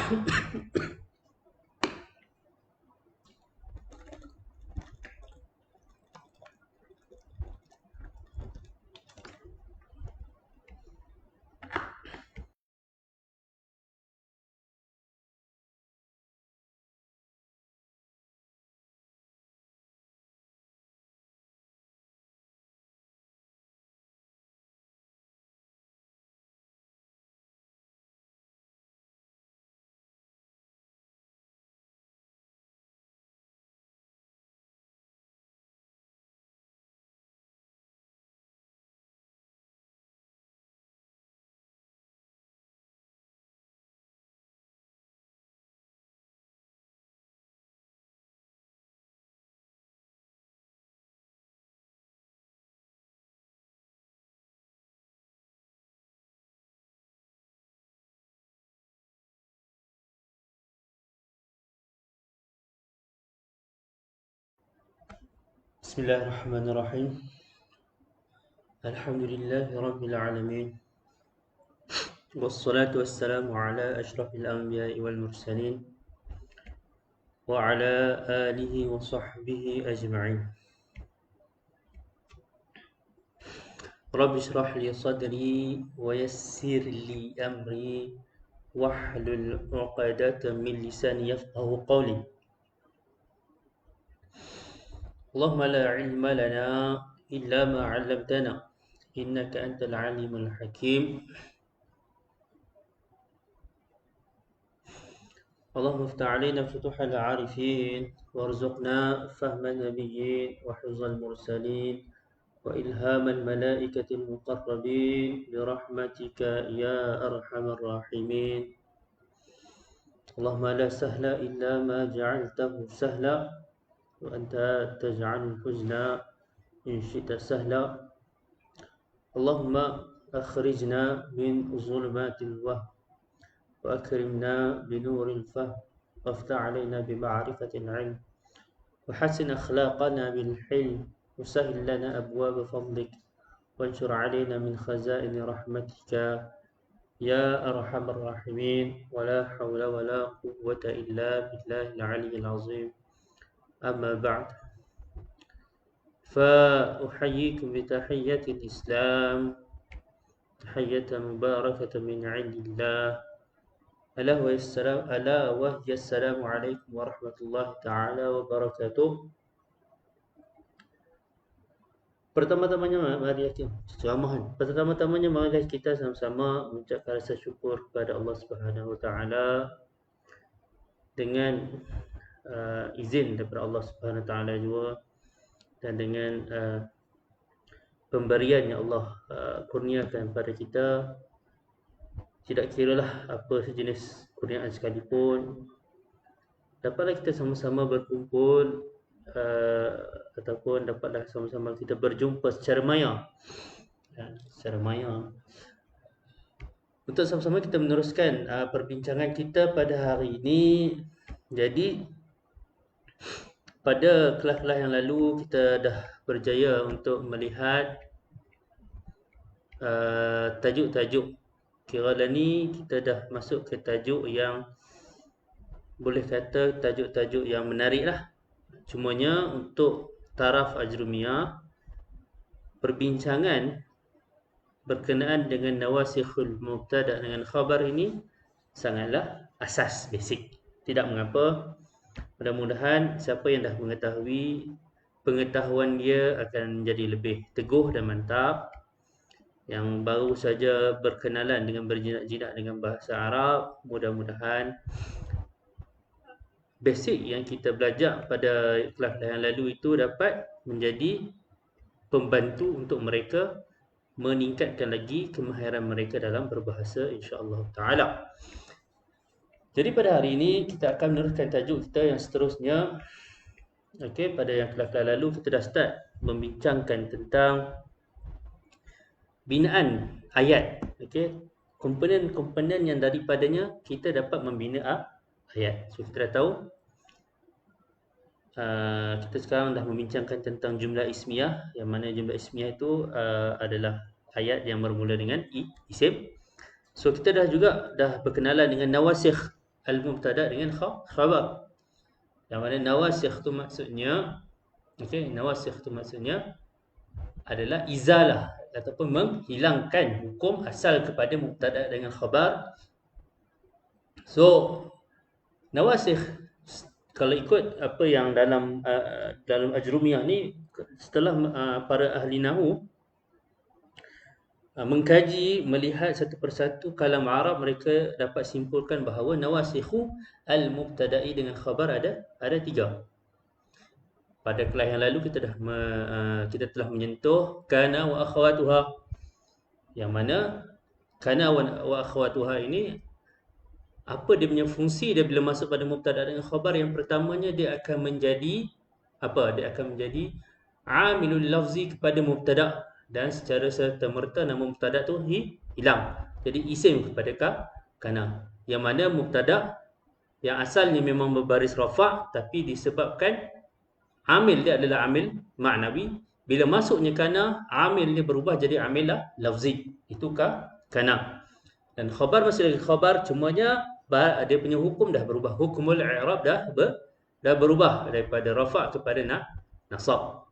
بسم الله الرحمن الرحيم. الحمد لله رب العالمين، والصلاة والسلام على أشرف الأنبياء والمرسلين وعلى آله وصحبه أجمعين. رب اشرح لي صدري ويسر لي أمري واحلل عقدة من لساني يفقه قولي. اللهم لا علم لنا إلا ما علمتنا إنك أنت العليم الحكيم. اللهم افتح علينا فتوح العارفين وارزقنا فهم النبيين وحفظ المرسلين وإلهام الملائكة المقربين برحمتك يا أرحم الراحمين. اللهم لا سهل إلا ما جعلته سهلا وأنت تجعل الحزن إن شئت سهلا. اللهم أخرجنا من ظلمات الوهم وأكرمنا بنور الفهم وافتح علينا بمعرفة العلم وحسن أخلاقنا بالحلم وسهل لنا أبواب فضلك وانشر علينا من خزائن رحمتك يا أرحم الراحمين. ولا حول ولا قوة إلا بالله العلي العظيم. أما بعد، فأحييكم بتحية الإسلام، تحية مباركة من عند الله، ألا وهي السلام عليكم ورحمة الله تعالى وبركاته. Pertama-tamanya mari kita sama-sama mengucapkan rasa syukur kepada Allah Subhanahu Wa Taala dengan izin daripada Allah Subhanahu Wa Taala juga, dan dengan pemberian yang Allah kurniakan pada kita, tidak kiralah apa sejenis kurniaan sekalipun, dapatlah kita sama-sama berkumpul ataupun dapatlah sama-sama kita berjumpa secara maya, untuk sama-sama kita meneruskan perbincangan kita pada hari ini. Jadi pada kelas-kelas yang lalu kita dah berjaya untuk melihat tajuk-tajuk. Kira-kira ni kita dah masuk ke tajuk yang boleh kata tajuk-tajuk yang menarik lah. Cumanya untuk taraf Ajrumiyah, perbincangan berkenaan dengan nawasikhul mubtada' dengan khabar ini sangatlah asas, basic. Tidak mengapa, mudah-mudahan siapa yang dah mengetahui, pengetahuan dia akan menjadi lebih teguh dan mantap. Yang baru saja berkenalan dengan berjinak-jinak dengan bahasa Arab, mudah-mudahan basic yang kita belajar pada kelas yang lalu itu dapat menjadi pembantu untuk mereka meningkatkan lagi kemahiran mereka dalam berbahasa, insya-Allah taala. Jadi pada hari ini kita akan meneruskan tajuk kita yang seterusnya. Okey, pada yang kelas lalu kita dah start membincangkan tentang binaan ayat. Okey, komponen-komponen yang daripadanya kita dapat membina ayat. So kita dah tahu, kita sekarang dah membincangkan tentang jumlah ismiyah, yang mana jumlah ismiyah itu adalah ayat yang bermula dengan isim. So kita dah berkenalan dengan nawasikh al-mubtada dengan khabar. Yang mana nawasikh tu maksudnya, okey, nawasikh tu maksudnya adalah izalah ataupun menghilangkan hukum asal kepada mubtada dengan khabar. So nawasikh, kalau ikut apa yang dalam Ajrumiyah ni, setelah para ahli nahwu mengkaji, melihat satu persatu kalam Arab, mereka dapat simpulkan bahawa nawasikhu al-mubtada'i dengan khabar ada 3. Pada kelas yang lalu kita telah menyentuh kana wa akhawatuha, yang mana kana wa akhawatuha ini apa dia punya fungsi dia bila masuk pada mubtada dengan khabar. Yang pertamanya, dia akan menjadi apa? Dia akan menjadi amilul lafzi kepada mubtada, dan secara serta-merta nama mubtada tu hilang. Jadi isim kepada kana. Yang mana mubtada yang asalnya memang berbaris rafa', tapi disebabkan amil dia adalah amil ma'nawi, bila masuknya kana, amil dia berubah jadi amil lafzi. Itu kana. Dan khabar masih lagi khabar, cumanya dia punya hukum dah berubah. Hukumul i'rab dah berubah daripada rafa' kepada nasab.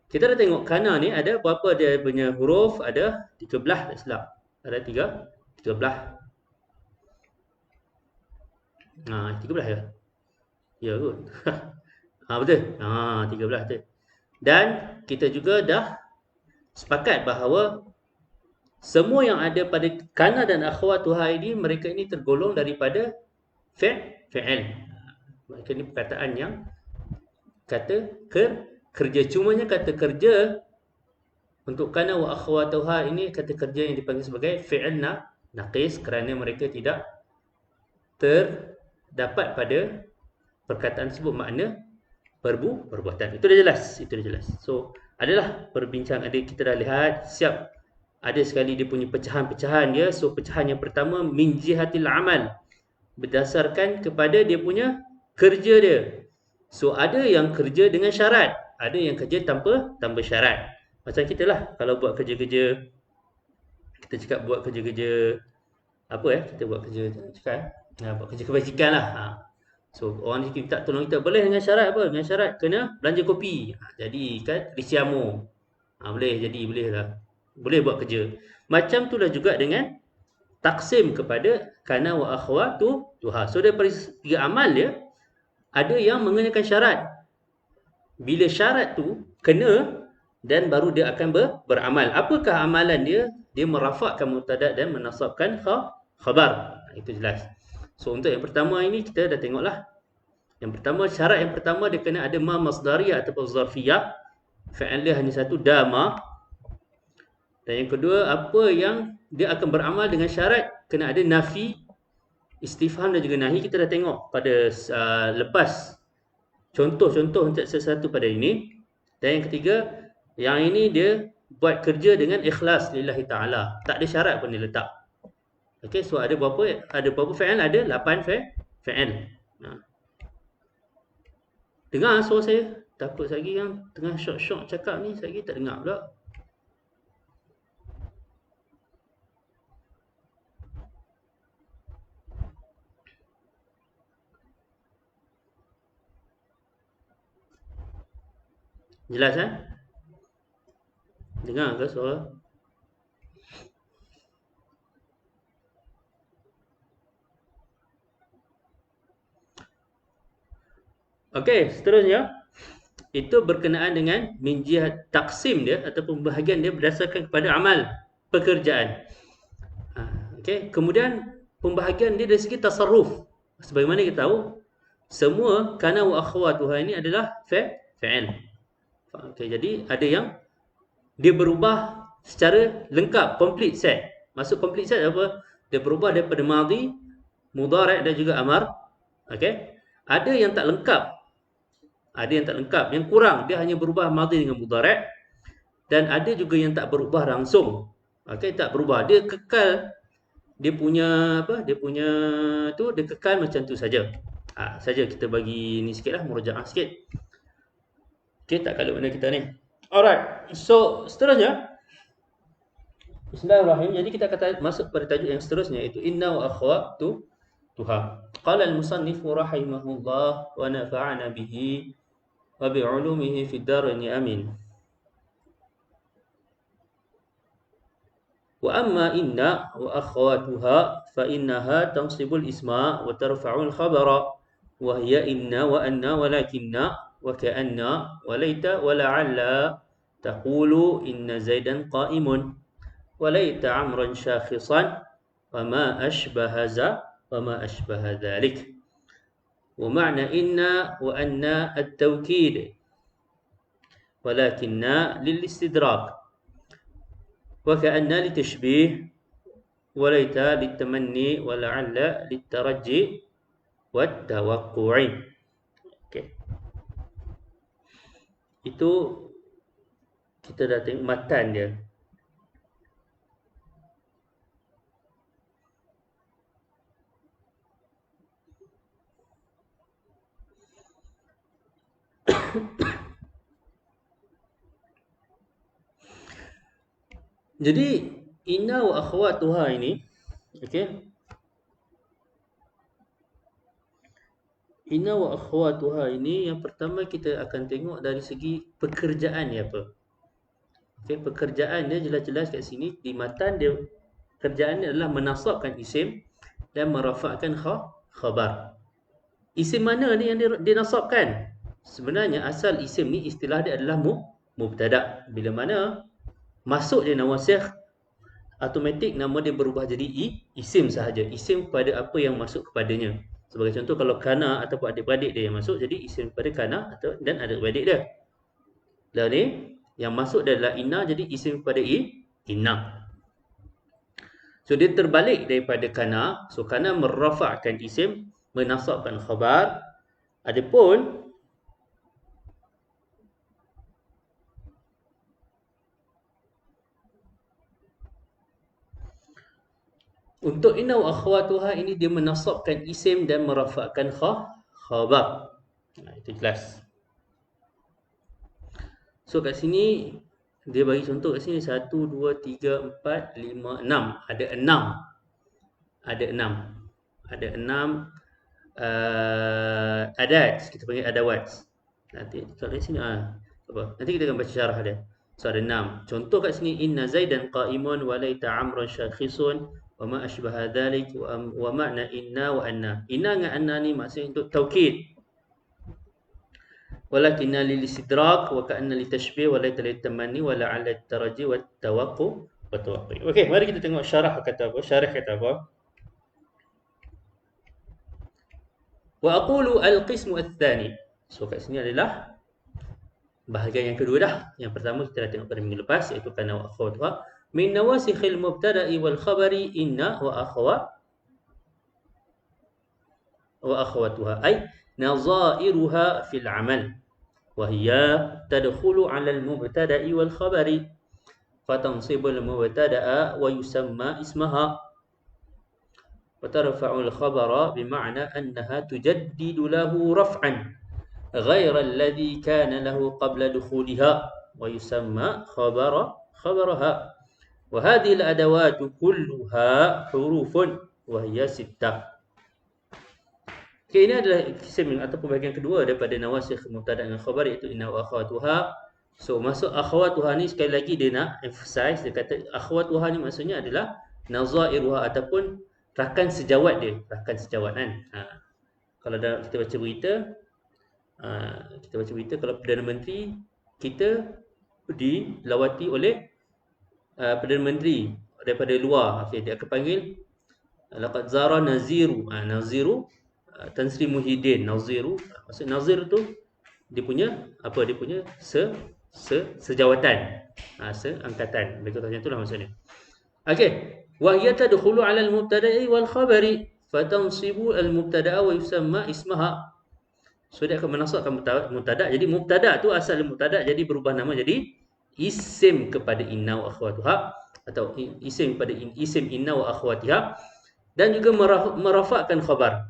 Kita dah tengok kana ni ada berapa dia punya huruf, ada 13 tak silap. Ada 13. 13 ya? Ya kot. Betul. 13 betul. Dan kita juga dah sepakat bahawa semua yang ada pada kana dan akhawatuha ini, mereka ini tergolong daripada fi'il. Mereka ini perkataan yang kata kerja. Cumanya kata kerja untuk kana wa akhawatuha ini, kata kerja yang dipanggil sebagai fi'il naqis, kerana mereka tidak terdapat pada perkataan tersebut makna perbuatan. Itu dah jelas. So adalah perbincangan kita dah lihat siap. Ada sekali dia punya pecahan-pecahan dia. So pecahan yang pertama, min jihatil amal, berdasarkan kepada dia punya kerja dia. So ada yang kerja dengan syarat, ada yang kerja tanpa syarat. Macam kita lah, kalau buat kerja-kerja, kita cakap buat kerja-kerja apa kita buat kerja buat kerja kebajikan lah. So orang ni minta tolong kita, boleh dengan syarat apa? Dengan syarat kena belanja kopi. Jadi kan risiamo. Boleh lah. Boleh buat kerja. Macam tu lah juga dengan taksim kepada kana wa akhawatuha. So daripada 3 amal dia, ada yang mengenakan syarat. Bila syarat tu kena, dan baru dia akan beramal. Apakah amalan dia? Dia merafakkan mubtada dan menasabkan khabar. Itu jelas. So untuk yang pertama ini kita dah tengoklah. Yang pertama, syarat yang pertama, dia kena ada ma masdariyah ataupun zarfiyah. Fi'il dia hanya satu, dama. Dan yang kedua, apa yang dia akan beramal dengan syarat, kena ada nafi, istifham dan juga nahi. Kita dah tengok pada lepas contoh-contoh untuk sesuatu pada ini. Dan yang ketiga, yang ini dia buat kerja dengan ikhlas lillahi ta'ala. Tak ada syarat pun dia letak. Okey, so ada berapa fi'il? Ada 8 fi'il. Dengar suara saya? Takut lagi yang tengah syok-syok cakap ni, lagi tak dengar pula. Jelas Dengar ke suara? Okey, seterusnya itu berkenaan dengan min jihat taksim dia ataupun bahagian dia berdasarkan kepada amal pekerjaan. Okey, kemudian pembahagian dia dari segi tasarruf. Sebagaimana kita tahu, semua kana wa akhawatuha ini adalah fi'il. Okey, jadi ada yang dia berubah secara lengkap, complete set. Maksud complete set apa? Dia berubah daripada madhi, mudhari' dan juga amar. Okey. Ada yang tak lengkap. Yang kurang, dia hanya berubah madhi dengan mudhari'. Dan ada juga yang tak berubah langsung. Okey, tak berubah. Dia kekal dia punya dia kekal macam tu saja. Saja kita bagi ni sikitlah, murojaah sikit. Okey, tak kalau mana kita ni. Alright. So, seterusnya Bismillahirrahmanirrahim. Jadi kita akan masuk pada tajuk yang seterusnya, iaitu inna wa akhawatu Qala al-musannif rahimahullah wa nafa'ana bihi wa bi'ulumihi fid darain amin. Wa amma inna wa akhawatuha fa innaha tansibul isma wa tarfa'ul khabara wa hiya inna wa anna walakinna wa ka'anna wa laita wa la'alla taqulu inna zaidan qa'imun wa laita amran shakhisan wa ma ashbaha za wa ma ashbaha dhalik. Wa ma'na inna wa anna at-tawkid walakinna lil istidrak وكأن للتشبيه وليت للتمني ولعل للترجي والتوقع. Okay. Itu kita dah tengok matan dia. Jadi inna wa akhwatuha ini, okey. Inna wa akhwatuha ini yang pertama kita akan tengok dari segi pekerjaan dia apa. Okey, pekerjaan dia jelas-jelas kat sini di matan dia kerjaan dia adalah menasabkan isim dan merafa'kan khabar. Isim mana ni yang dinasabkan? Sebenarnya asal isim ni istilah dia adalah mubtada'. Bila mana masuk dia nawasikh, automatik nama dia berubah jadi isim sahaja. Isim pada apa yang masuk kepadanya. Sebagai contoh, kalau kana ataupun adik-beradik dia yang masuk, jadi isim pada kana atau dan adik-beradik dia. Dan ni yang masuk dia adalah inna, jadi isim pada inna. So dia terbalik daripada kana. So kana merafa'kan isim, menasabkan khabar. Adapun untuk inna wa akhwatuha ini dia menasabkan isim dan merafa'kan khabar. Itu jelas. So kat sini dia bagi contoh kat sini 1 2 3 4 5 6. Ada 6. Ada 6. Ada 6 adat, kita panggil adawat. Nanti kalau kat sini apa? Nanti kita akan baca syarah dia. So ada 6. Contoh kat sini inna zaidan qa'imun wa laita amran syakhisun wa ma ashbaha dhalik wa ma'na inna wa anna. Inna dengan anna ni maksudnya untuk taukid. Walakinna lil istidrak wa ka'anna li tashbih wa laita lit tamanni wa la'alla at-taraji wat tawaqqu wa tawaqi. Okey, mari kita tengok syarah kata apa? Syarah kata apa? Wa aqulu al-qismu ats-tsani. So kat sini adalah bahagian yang kedua dah. Yang pertama kita dah tengok pada minggu lepas, iaitu kana wa akhwatuha. Min nawasikhil mubtada'i wal khabari inna wa akhwatuha ay nazairuha fil amal wa hiya tadkhulu 'ala al mubtada'i wal khabari fatansibul mubtada'a wa yusamma ismaha wa tarfa'u al khabara bima'na annaha tujaddidu lahu raf'an ghayra alladhi kana lahu qabla dukhuliha wa yusamma khabaraha. وهذه الأدوات كلها حروف وهي 6. Okay, ini adalah isim ataupun bahagian kedua daripada nawasikh mubtada' dengan khabar, iaitu inna wa akhwatuha. So masuk akhwatuha ni sekali lagi dia nak emphasize, dia kata akhwatuha ni maksudnya adalah nazairuha ataupun rakan sejawat dia, rakan sejawat kan. Kalau kita baca berita, kalau Perdana Menteri kita dilawati oleh Perdana Menteri daripada luar, okey, dia akan panggil laqad zara naziru. Naziru Tan Sri Muhyiddin. Naziru, maksud nazir tu dia punya apa? Dia punya sejawatan, seangkatan. Lebih kurang macam itulah maksudnya. Okey, wa hiya tadkhulu 'ala al-mubtada'i wal khabari fatansibu al-mubtada'a wa yusamma ismaha. So dia akan menasabkan mubtada'. Jadi mubtada' tu asal mubtada', jadi berubah nama jadi isim kepada inna wa akhwatuha, atau isim kepada isim inna wa akhwatiha, dan juga merafa'kan khabar.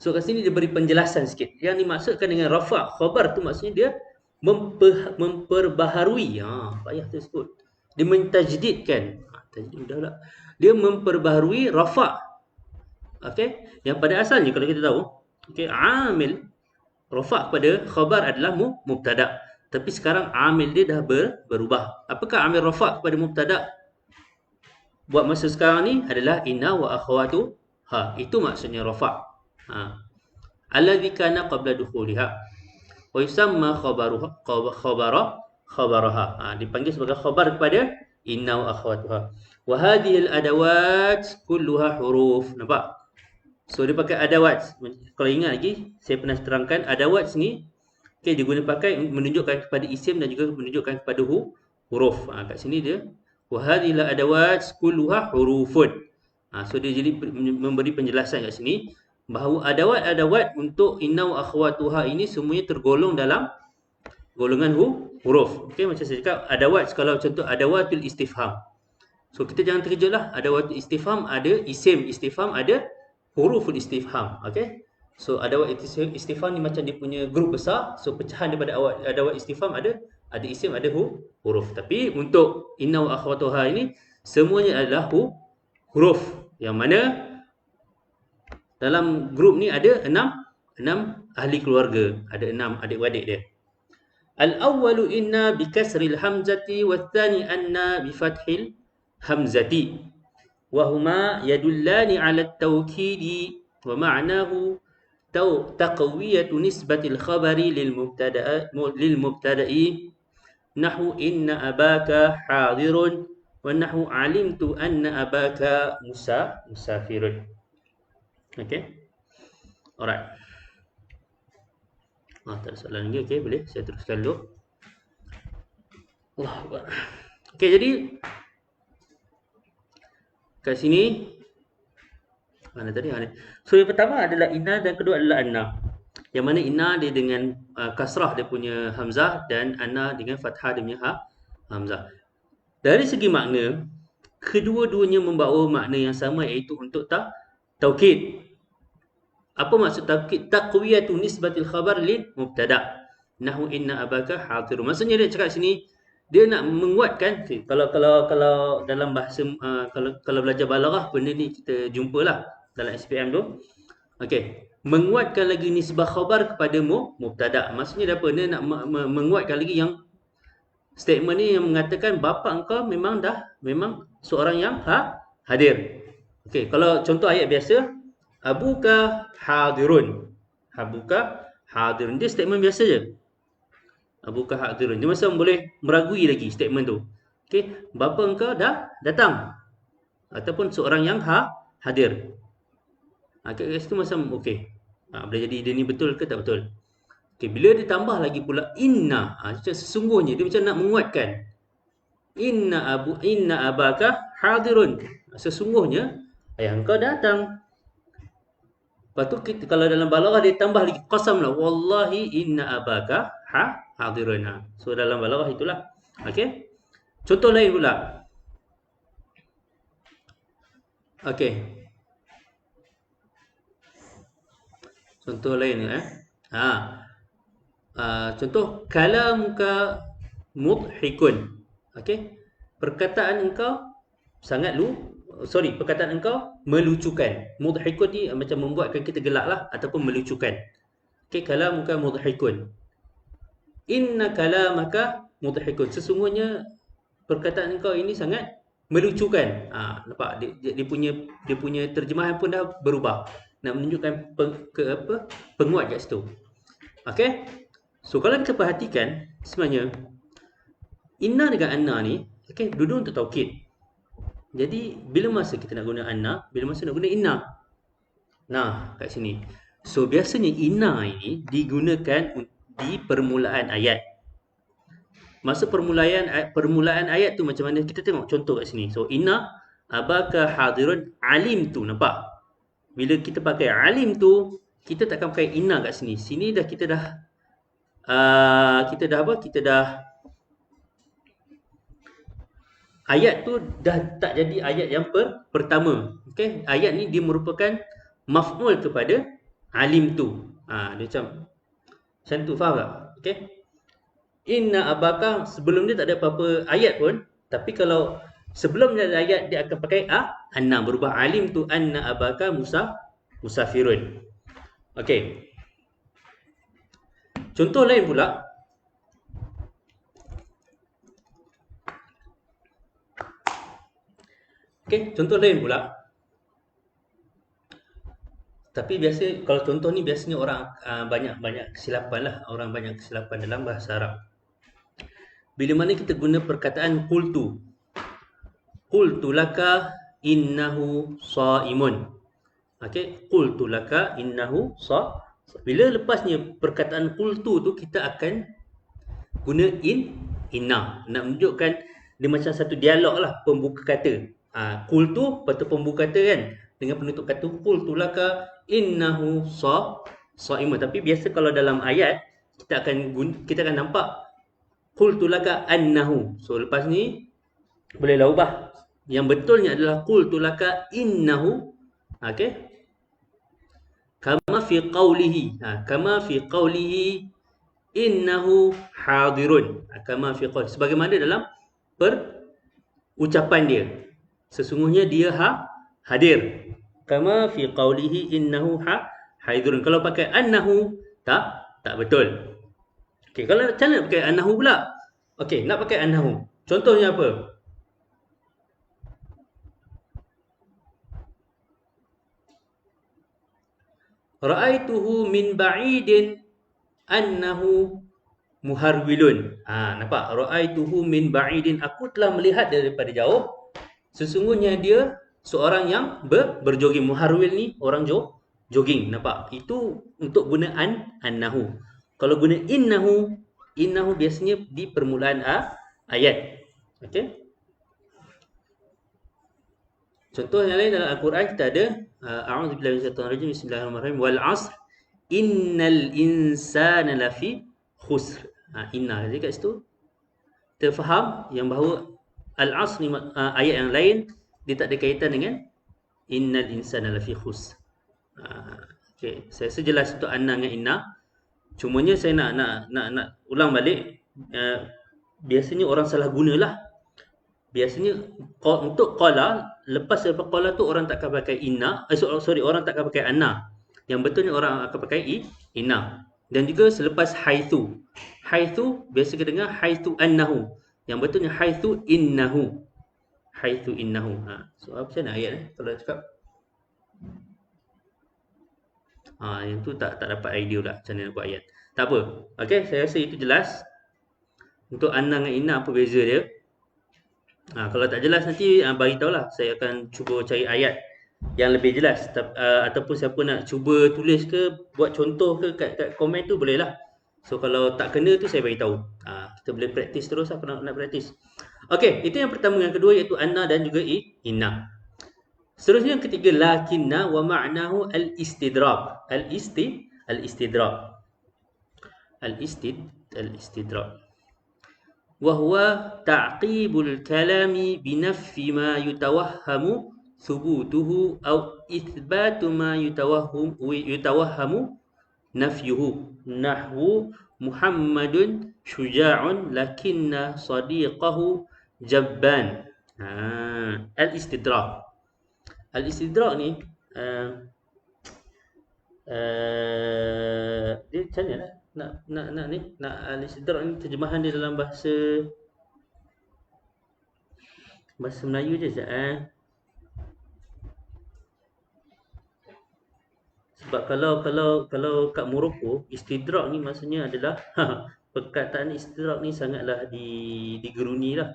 So kat sini dia beri penjelasan sikit. Yang dimaksudkan dengan rafa' khabar tu maksudnya dia memperbaharui. Payah tu sebut. Dia mentajdidkan. Tajdid dah pula. Dia memperbaharui rafa'. Okey, yang pada asalnya kalau kita tahu, okey, amil rafa' pada khabar adalah mubtada. Tapi sekarang amil dia dah berubah. Apakah amil rafa' kepada mubtada buat masa sekarang ni adalah inna wa akhawatu ha. Itu maksudnya rafa'. Ha. Alladhi kana qabla dukhuliha wa yusamma khabaraha. Ha, dipanggil sebagai khabar kepada inna wa akhawatuha. Wa hadhihi al-adawat kulluha huruf. Nampak? So dia pakai adawat. Kalau ingat lagi, saya pernah terangkan adawat ni digunakan pakai menunjukkan kepada isim dan juga menunjukkan kepada huruf. Ha, kat sini dia wa hadhihi al-adawat kulluha hurufun. So dia jadi memberi penjelasan kat sini bahawa adawat-adawat untuk inna wa akhawatuha ini semuanya tergolong dalam golongan huruf. Okey, macam saya cakap adawat, kalau contoh adawatul istifham. So kita jangan terkejut lah, adawatul istifham ada isim istifham, ada huruful istifham. Okey. So adawat istifham ni macam dia punya grup besar. So pecahan daripada adawat istifham ada isim, ada huruf. Tapi untuk inna wa akhawatuha ini semuanya adalah huruf. Yang mana dalam grup ni ada enam ahli keluarga, ada 6 adik-beradik dia. Al-awwalu inna bi kasril hamzati wath-thani anna bi fathil hamzati wa huma yadullani 'ala at-tawkidi wa ma'nahu taqwiyatu nisbatil khabari lil mubtada'i nahwu inna abaka hadirun wa nahwu 'alimtu anna abaka musafirun. Okey. Alright. Tak ada soalan lagi. Okey, boleh saya teruskan dulu. Allahu Akbar. Okey, jadi kat sini mana tadi? So yang pertama adalah inna dan kedua adalah anna. Yang mana inna dia dengan kasrah dia punya hamzah dan anna dengan fathah dia punya hamzah. Dari segi makna, kedua-duanya membawa makna yang sama, iaitu untuk taukid. Apa maksud taukid? Taqwiyatu nisbatil khabar lil mubtada. Nahu inna abaka hadir. Maksudnya dia cakap sini dia nak menguatkan, kalau dalam bahasa kalau belajar balaghah, benda ni kita jumpalah dalam SPM tu. Okey, menguatkan lagi nisbah khabar kepada mubtada. Maksudnya apa? Dia nak menguatkan lagi yang statement ni yang mengatakan bapa engkau memang seorang yang hadir. Okey, kalau contoh ayat biasa, abuka hadirun. Abuka hadirun. Dia statement biasa je. Abuka hadirun. Dia macam boleh meragui lagi statement tu. Okey, bapa engkau dah datang. Ataupun seorang yang hadir. Kat situ macam okey. Boleh jadi dia ni betul ke tak betul. Okey, bila dia tambah lagi pula inna, macam sesungguhnya dia macam nak menguatkan. Inna abaka hadirun. Sesungguhnya ayah engkau datang. Lepas tu kita, kalau dalam balaghah dia tambah lagi qasam lah, wallahi inna abaka hadirun. So dalam balaghah itulah. Okey. Contoh lain pula. Okey. Contoh lain contoh kalamuka mudhikun. Okey. Perkataan engkau perkataan engkau melucukan. Mudhikun ni macam membuatkan kita gelak lah, ataupun melucukan. Okey, kalamuka mudhikun. Inna kalamaka mudhikun. Sesungguhnya perkataan engkau ini sangat melucukan. Nampak dia punya terjemahan pun dah berubah. Nak menunjukkan penguat kat situ. Okey. So kalau kita perhatikan sebenarnya inna dengan anna ni, okey, duduk untuk taukid. Jadi bila masa kita nak guna anna, bila masa nak guna inna. Nah, kat sini. So biasanya inna ini digunakan di permulaan ayat. Masa permulaan ayat tu macam mana? Kita tengok contoh kat sini. So inna abaka hadirun alimtu. Nampak? Bila kita pakai alim tu, kita takkan pakai inna kat sini. Sini dah kita dah ayat tu dah tak jadi ayat yang pertama. Okey, ayat ni dia merupakan maf'ul kepada alim tu. Dia macam tu, faham tak? Okey. Inna abaka, sebelum dia tak ada apa-apa ayat pun, tapi kalau sebelum dia ada ayat dia akan pakai anna, berubah alim tu anna abaka musafirun. Okey. Contoh lain pula. Okey, contoh lain pula. Tapi biasa kalau contoh ni biasanya orang banyak kesilapan lah. Orang banyak kesilapan dalam bahasa Arab. Bila mana kita guna perkataan qultu. Qultu laka innahu shaimun. Okey, qultu laka innahu sa. Bila lepasnya perkataan qultu tu kita akan guna inna. Nak menunjukkan dia macam satu dialog lah, pembuka kata. Qultu lepas tu pembuka kata kan, dengan penutup kata qultu laka innahu shaimun. Tapi biasa kalau dalam ayat kita akan nampak qultu laka annahu. So lepas ni bolehlah ubah. Yang betulnya adalah qultu laka innahu. Okey. Kama fi qawlihi. Kama fi qawlihi innahu hadirun. Kama fi qawlihi. Sebagaimana dalam ucapan dia. Sesungguhnya dia hadir. Kama fi qawlihi innahu hadirun. Kalau pakai annahu tak betul. Okey, kalau macam mana pakai annahu pula? Okey, nak pakai annahu. Contohnya apa? Ra'aituhu min ba'idin annahu muharwilun. Nampak? Ra'aituhu min ba'idin. Aku telah melihat daripada jauh. Sesungguhnya dia seorang yang berjoging. Muharwil ni orang jogging. Nampak? Itu untuk gunaan annahu. Kalau guna innahu biasanya di permulaan ayat. Okey? Contoh yang lain dalam Al-Quran kita ada a'udzubillahi minasyaitonir rajim, bismillahirrahmanirrahim, wal 'asr innal insana lafi khusr. Inna jadi kat situ kita faham yang bahawa al-'asr ni ayat yang lain dia tak ada kaitan dengan innal insana lafi khusr. Okey, saya rasa jelas untuk anna dengan inna. Cumanya saya nak ulang balik, biasanya orang salah gunalah. Biasanya untuk qala, lepas daripada qala tu orang tak akan pakai inna, orang tak akan pakai anna. Yang betulnya orang akan pakai inna. Dan juga selepas haitsu. Haitsu biasa kita dengar haitsu annahu. Yang betulnya haitsu innahu. Haitsu innahu. So macam mana ayat kalau cakap? Yang tu tak dapat idea pula macam mana buat ayat. Tak apa. Okey, saya rasa itu jelas. Untuk anna dengan inna apa beza dia? Kalau tak jelas nanti bagi tahulah, saya akan cuba cari ayat yang lebih jelas. Ataupun siapa nak cuba tulis ke, buat contoh ke kat komen tu bolehlah. So kalau tak kena tu saya bagi tahu. Kita boleh praktis terus apa nak praktis. Okey, itu yang pertama. Yang kedua iaitu anna dan juga inna. Seterusnya yang ketiga lakinna wa ma'nahu al-istidrak. Al-istidrak. Al-istidrak. وهو تعقيب الكلام بنفي ما يتوهم ثبوته أو إثبات ما يتوهم نفيه نحو محمد شجاع لكن صديقه جبان. الاستدراك. الاستدراك ni dia macam mana lah? Nak al-istidrak ni terjemahan dia dalam bahasa Melayu je sekejap. Sebab kalau kat Morocco, istidrak ni maksudnya adalah perkataan istidrak ni sangatlah digeruni lah.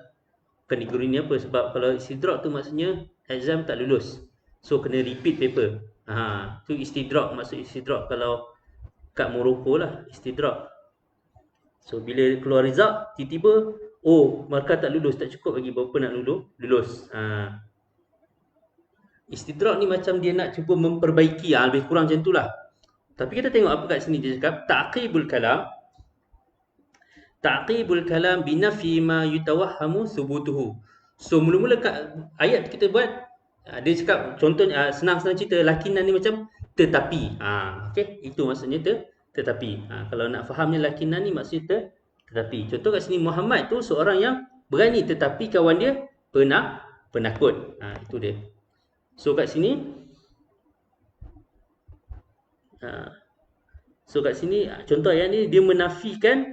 Bukan digeruni apa, sebab kalau istidrak tu maksudnya exam tak lulus. So kena repeat paper. Tu istidrak, maksud istidrak kalau kat Morocco lah, istidrak. So bila keluar result, tiba-tiba markah tak lulus, tak cukup lagi berapa nak lulus. Istidrak ni macam dia nak cuba memperbaiki, lebih kurang macam itulah. Tapi kita tengok apa kat sini dia cakap ta'qibul kalam binafi ma yutawahhamu thubutuhu. So mula-mula kat ayat kita buat, dia cakap contohnya senang-senang cerita, lakinan ni macam tetapi. Okey, itu maksudnya tetapi. Kalau nak fahamnya lakinan ni maksudnya tetapi. Contoh kat sini Muhammad tu seorang yang berani tetapi kawan dia penakut. Itu dia. So kat sini So kat sini contoh ayat ni dia menafikan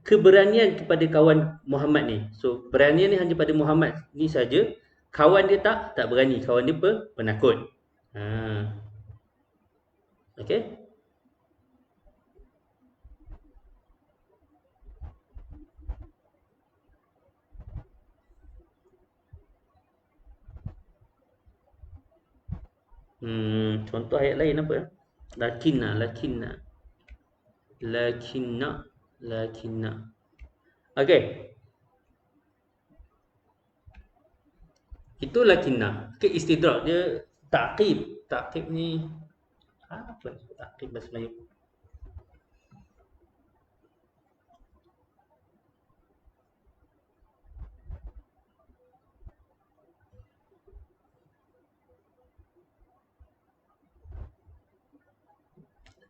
keberanian kepada kawan Muhammad ni. So beranian ni hanya pada Muhammad ni saja. Kawan dia tak berani, kawan dia penakut. Okey. Contoh ayat lain apa? Lakinna. Okey. Itu lakinna. Okey, istidrak dia ta'qib. Ta'qib ni apa? Ta'qib bahasa Melayu.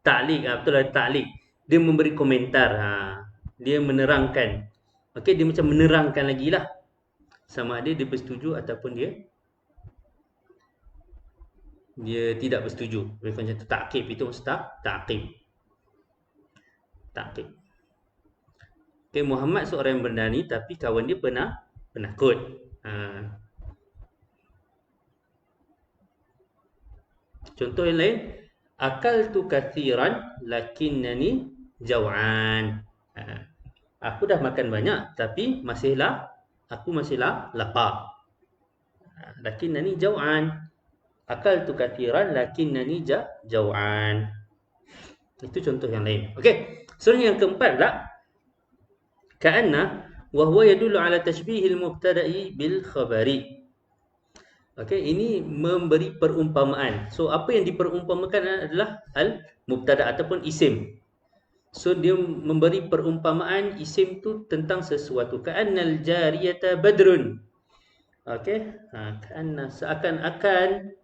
Ta'liq, betul lah, ta'liq. Dia memberi komentar, dia menerangkan. Okey, dia macam menerangkan lagi lah. Sama ada dia bersetuju ataupun dia tidak bersetuju. Macam tu ta'qib, itu maksud ta'qib. Okey, Muhammad seorang yang berani tapi kawan dia penakut. Contoh yang lain, akaltu kathiran lakinnani jaw'an. Aku dah makan banyak tapi aku masihlah lapar. Lakinnani jaw'an. Akaltu kathiran lakinnani jaw'an. Itu contoh yang lain. Okey, seterusnya yang keempat pula, ka'anna wa huwa yadullu ala tashbihil mubtada'i bil khabari. Okey, ini memberi perumpamaan. So apa yang diperumpamakan adalah al-mubtada' ataupun isim. So dia memberi perumpamaan isim tu tentang sesuatu. Ka'annal jariyata badrun. Okey, ka'anna seakan-akan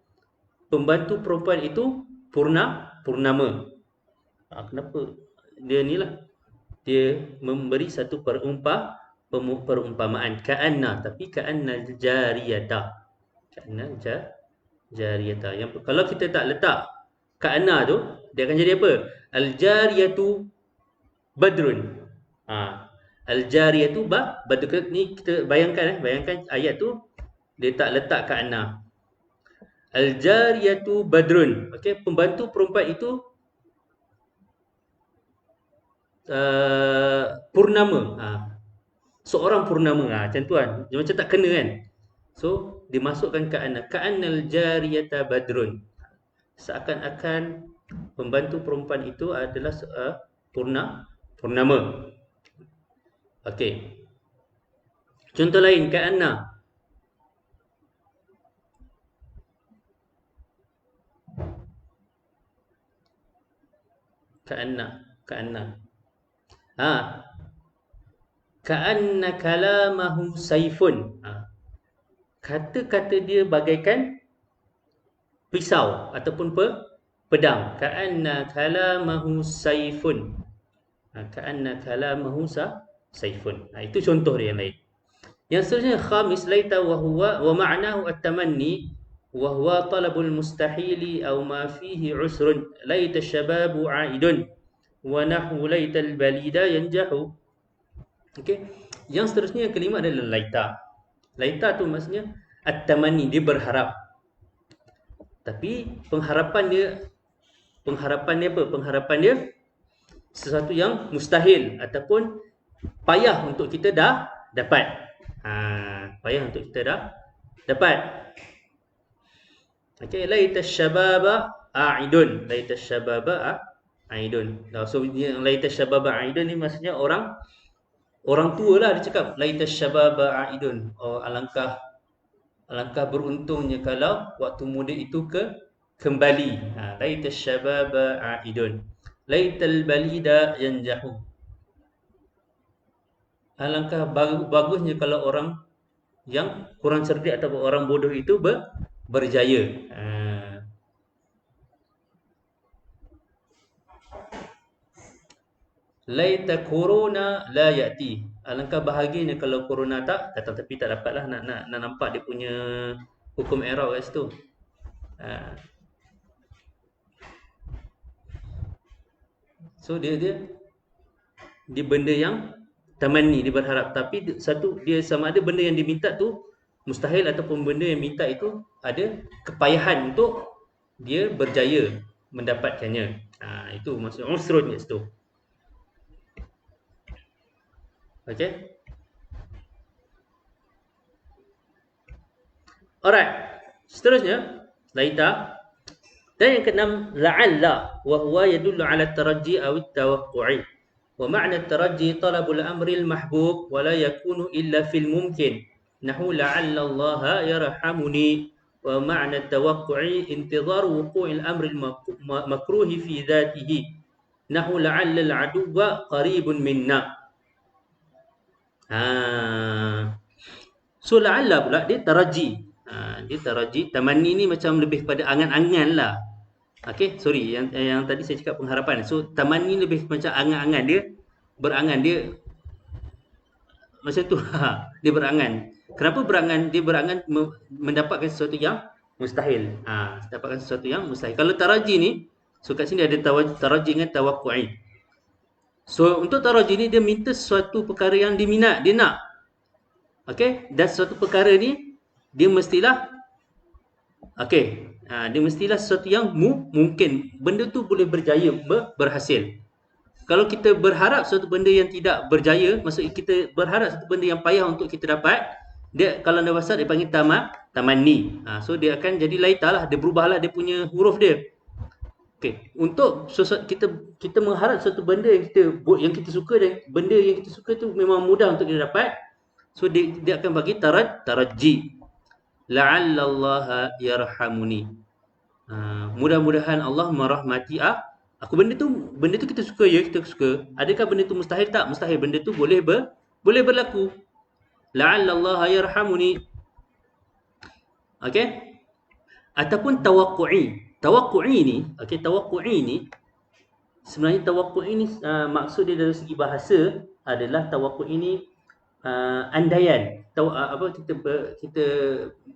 pembantu perempuan itu purnama. Kenapa? Dia ni lah. Dia memberi satu perumpamaan. Ka'anna, tapi ka'annal jariyata. Jariyata. Yang kalau kita tak letak ka'anna tu, dia akan jadi apa? Al-jariyatu badrun. Al-jariyatu badrun. Ni kita bayangkan ayat tu dia tak letak ka'anna. Al-jariyatu badrun. Okey, pembantu perempuan itu purnama. Seorang purnama. Macam tu kan. Dia macam tak kena kan. So dimasukkan ka'annal jariyata badrun. Seakan-akan pembantu perempuan itu adalah purnama. Okey. Contoh lain, ka'anna ka'anna kalamahu saifun. Kata-kata dia bagaikan pisau ataupun pedang. Ka'anna kalamahu saifun. Ka'anna kalamahu saifun. Itu contoh dia yang lain. Yang seterusnya, khamis, laita wa huwa wa ma'nahu at-tamanni wa huwa talabul mustahili aw ma fihi usrun. Laita syababu 'aidun wa nahu laital balida yanjahu. Okey. Yang seterusnya yang kelima adalah laita. Laita tu maksudnya at-tamanni, dia berharap. Tapi pengharapan dia apa? Pengharapan dia sesuatu yang mustahil ataupun payah untuk kita dah dapat. Payah untuk kita dah dapat. Okey, laita syababa a'idun. Laita syababa a'idun. So yang laita syababa a'idun ni maksudnya orang tua lah dia cakap laita syababa a'idun. Alangkah beruntungnya kalau waktu muda itu kembali. Laita syababa a'idun. Laital balida yanjahu. Alangkah bagusnya kalau orang yang kurang cerdik atau orang bodoh itu berjaya. Laita corona la ya'ti. Alangkah bahagianya kalau corona tak datang, tapi tak dapatlah nak nampak dia punya hukum Arab kat situ. So dia benda yang tamanni, dia berharap, tapi satu dia sama ada benda yang diminta tu mustahil ataupun benda yang minta itu ada kepayahan untuk dia berjaya mendapatkannya. Itu maksud usrun kat situ. Okey. Alright. Seterusnya, laita. Dan yang keenam, la'alla wa huwa yadullu 'ala at-tarajji aw at-tawaqqu'i. Wa ma'na at-tarajji talabul amri al-mahbub wa la yakunu illa fil mumkin. Nahu la'alla Allah yarhamuni. Wa ma'na at-tawaqqu'i intidharu wuqu'il amri al-makruh fi dhatihi. Nahu la'alla al-'aduwwa qaribun minna. So la'alla pula dia taraji. Dia taraji. Tamanni ni macam lebih pada angan-angan lah. Okay, sorry, yang tadi saya cakap pengharapan. So tamanni lebih macam angan-angan, dia berangan, dia macam tu. Dia berangan. Kenapa berangan? Dia berangan mendapatkan sesuatu yang mustahil. Dapatkan sesuatu yang mustahil. Kalau taraji ni, so kat sini ada taraji dengan tawakku'i. So untuk taraji ni dia minta sesuatu perkara yang dia nak. Okay, dan sesuatu perkara ni dia mestilah dia mestilah sesuatu yang mungkin. Benda tu boleh berjaya, berhasil. Kalau kita berharap suatu benda yang tidak berjaya, maksudnya kita berharap satu benda yang payah untuk kita dapat, dia kalau dalam bahasa dia panggil tamanni. So dia akan jadi laita lah, dia berubahlah dia punya huruf dia. Okey, untuk kita mengharap satu benda yang kita suka, dan benda yang kita suka tu memang mudah untuk kita dapat. So dia akan bagi taraji. La'alla Allah yarhamuni. Mudah-mudahan Allah merahmati aku. Benda tu kita suka, ya, kita suka. Adakah benda tu mustahil? Tak mustahil. Benda tu boleh berlaku. La'alla Allah yarhamuni. Okey? Ataupun tawaqqu'i. Tawaqqu'i ni sebenarnya tawaqqu'i ni maksud dia dari segi bahasa adalah tawaqqu'i ni andaian. Kita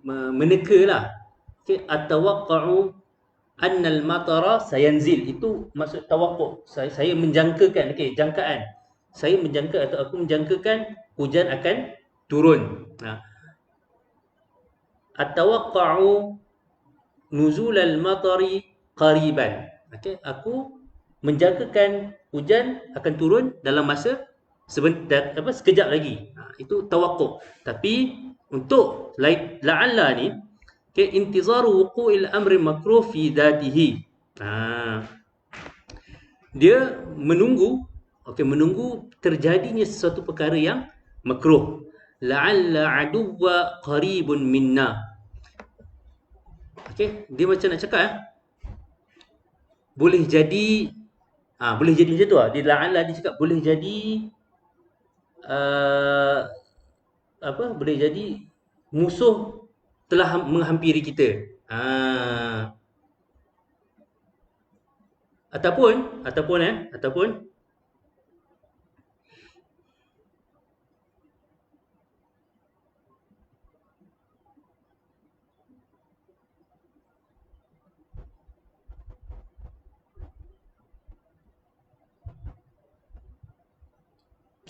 meneka-lah. Okey, at-tawaqqa'u anna al-matara sayanzil. Itu maksud tawaqqu'. Saya menjangkakan, jangkaan. Saya menjangka atau aku menjangkakan hujan akan turun. At-tawaqqa'u nuzul al-matari qariban. Aku menjangkakan hujan akan turun dalam masa sekejap lagi. Itu tawakkuk. Tapi untuk la'alla ni, intizaru wuqu'il amri makruh fi dhatihi. Dia menunggu terjadinya sesuatu perkara yang makruh. La'alla aduwwa qaribun minna. Dia macam nak cakap boleh jadi macam tu lah. Dia la'alla dia cakap boleh jadi boleh jadi musuh telah menghampiri kita. Ataupun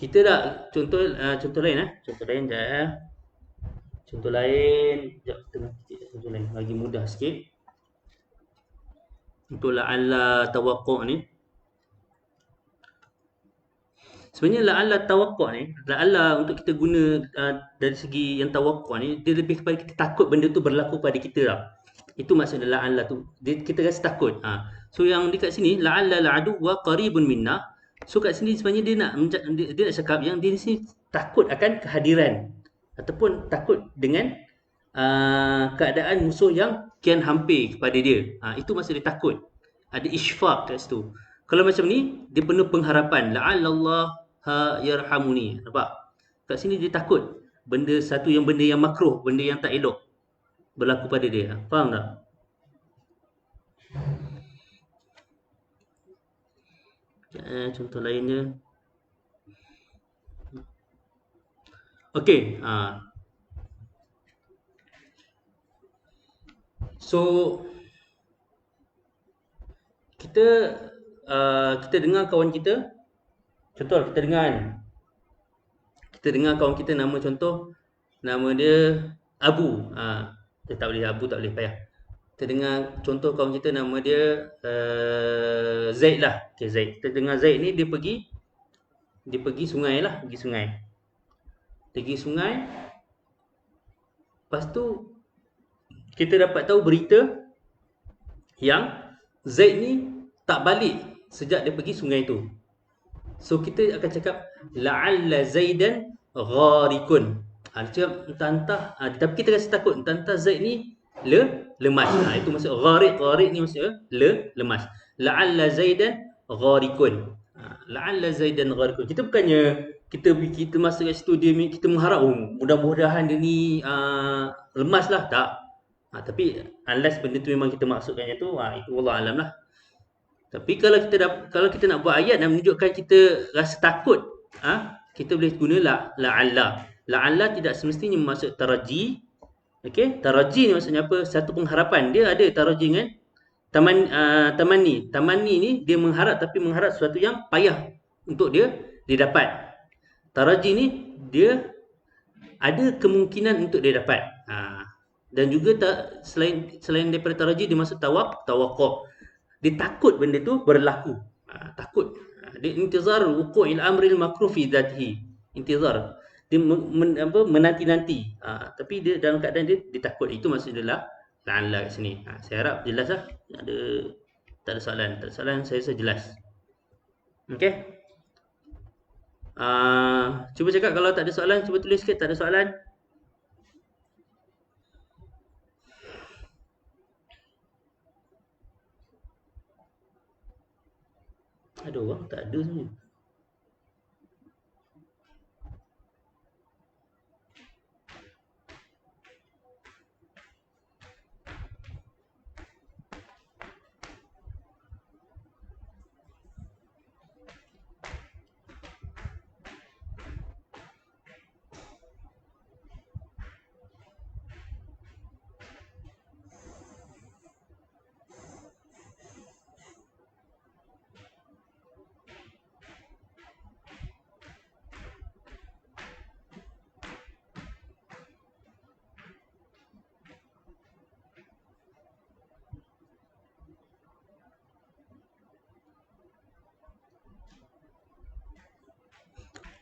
kita dah contoh lain contoh lain contoh lain lagi mudah sikit. Untuk la'alla tawaqqu' ni, sebenarnya la'alla tawaqqu' ni, la'alla untuk kita guna dari segi yang tawaqqu' ni, dia lebih kepada kita takut benda tu berlaku pada kita lah. Itu maksudnya la'alla tu, kita rasa takut. So yang dekat sini la'alla la'adu wa qaribun minna. So kat sini sebenarnya dia nak cakap yang dia ni takut akan kehadiran ataupun takut dengan keadaan musuh yang kian hampir kepada dia. Itu maksud dia takut. Ada isfaq kat situ. Kalau macam ni, dia penuh pengharapan. La'allallaha yarhamuni. Nampak? Kat sini dia takut. Benda yang makruh, benda yang tak elok berlaku pada dia. Faham tak? Contoh lainnya. Okey. So kita kita dengar kawan kita, contoh kita dengar kawan kita nama dia Abu. Dia tak boleh Abu, tak boleh payah. Kita dengar contoh kawan kita nama dia Zaid lah. Okay, Zaid. Kita dengar Zaid ni dia pergi sungai lah, pergi sungai. Lepas tu kita dapat tahu berita yang Zaid ni tak balik sejak dia pergi sungai tu. So kita akan cakap la'alla Zaidan gharikun. Dia entah tapi kita rasa takut entah Zaid ni lemas. Itu maksud gharik ni maksudnya lemas. La'alla Zaidan gharikun. La'alla Zaidan gharikun. Kita bukannya kita masuk kat situ kita mengharap mudah-mudahan dia ni lemas lah, tak. Tapi unless benda tu memang kita maksudkannya tu, itu wallah alam lah. Tapi kalau kita nak buat ayat dan menunjukkan kita rasa takut, kita boleh guna la'alla. La'alla tidak semestinya maksud taraji. Okey, taraji ni maksudnya apa? Satu pengharapan. Dia ada taraji dengan tamanni. Tamanni ni dia mengharap, tapi mengharap sesuatu yang payah untuk dia dapat. Taraji ni dia ada kemungkinan untuk dia dapat. Dan juga selain daripada taraji, dia masuk tawaqquf. Dia takut benda tu berlaku. Takut. Dia intizar wuqu'il amril makruh fi dhatihi. Intizar. Dia menanti-nanti. Tapi dia dalam keadaan dia takut. Itu maksud dia la'alla kat sini. Saya harap jelas lah. Tak ada soalan. Tak ada soalan, saya rasa jelas. Okey. Cuba cakap kalau tak ada soalan, cuba tulis sikit tak ada soalan. Ada orang tak ada sebenarnya.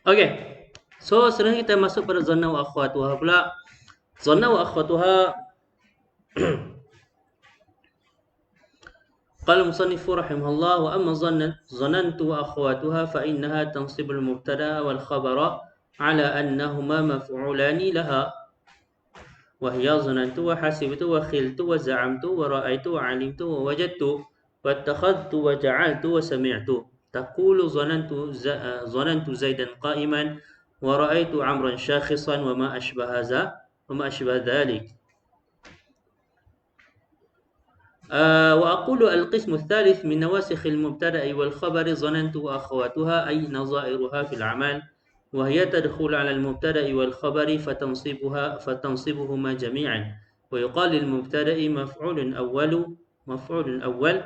Okey. So sekarang kita masuk pada zanna wa akhwatuha pula. Zanna wa akhwatuha qala musannif rahimahullah wa amma zanantu wa akhwatuha fa innaha tansibu al-mubtada wal khabara ala annahuma maf'ulani laha wa hiya zanantu wa hasibtu wa khiltu wa za'amtu wa ra'aytu wa 'alimtu wa wajadtu wa attakhadtu wa ja'altu wa sami'tu. تقول ظننت زيدا قائما ورأيت عمرا شاخصا وما أشبه ذلك. وأقول القسم الثالث من نواسخ المبتدأ والخبر ظننت وأخواتها أي نظائرها في الأعمال وهي تدخل على المبتدأ والخبر فتنصبهما جميعا ويقال للمبتدأ مفعول أول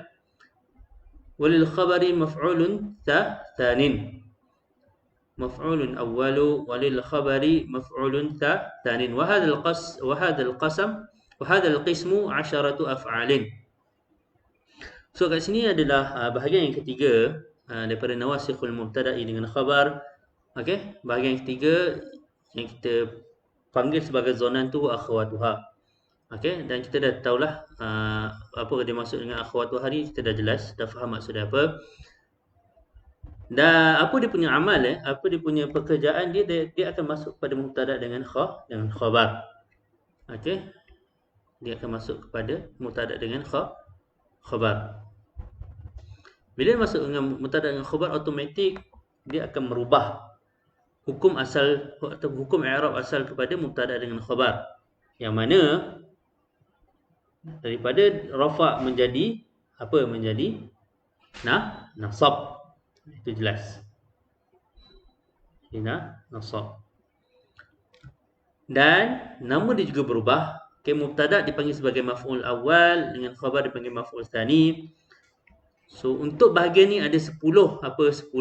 وللخبر مفعول ثان. مفعول أول وللخبر مفعول ثان وهذا القسم 10 أفعال. So kat sini adalah bahagian yang ketiga daripada nawasikhul mubtada'i dengan khabar. Okey, bahagian yang ketiga yang kita panggil sebagai zanantu wa akhwatuha. Okey, dan kita dah tahulah apa dia maksud dengan akhwatuha ni, kita dah jelas, dah faham maksud dia apa. Dan apa dia punya amal apa dia punya pekerjaan dia akan masuk pada mubtada dengan khabar. Okey. Dia akan masuk kepada mubtada dengan khabar. Bila masuk dengan mubtada dengan khabar, automatik dia akan merubah hukum asal atau hukum i'rab asal kepada mubtada dengan khabar. Yang mana daripada rafa' menjadi apa? Menjadi nasab. Itu jelas. Nasab. Dan nama dia juga berubah. Mubtada dipanggil sebagai maf'ul awal, dengan khabar dipanggil maf'ul tsani. So untuk bahagian ni ada 10 apa 10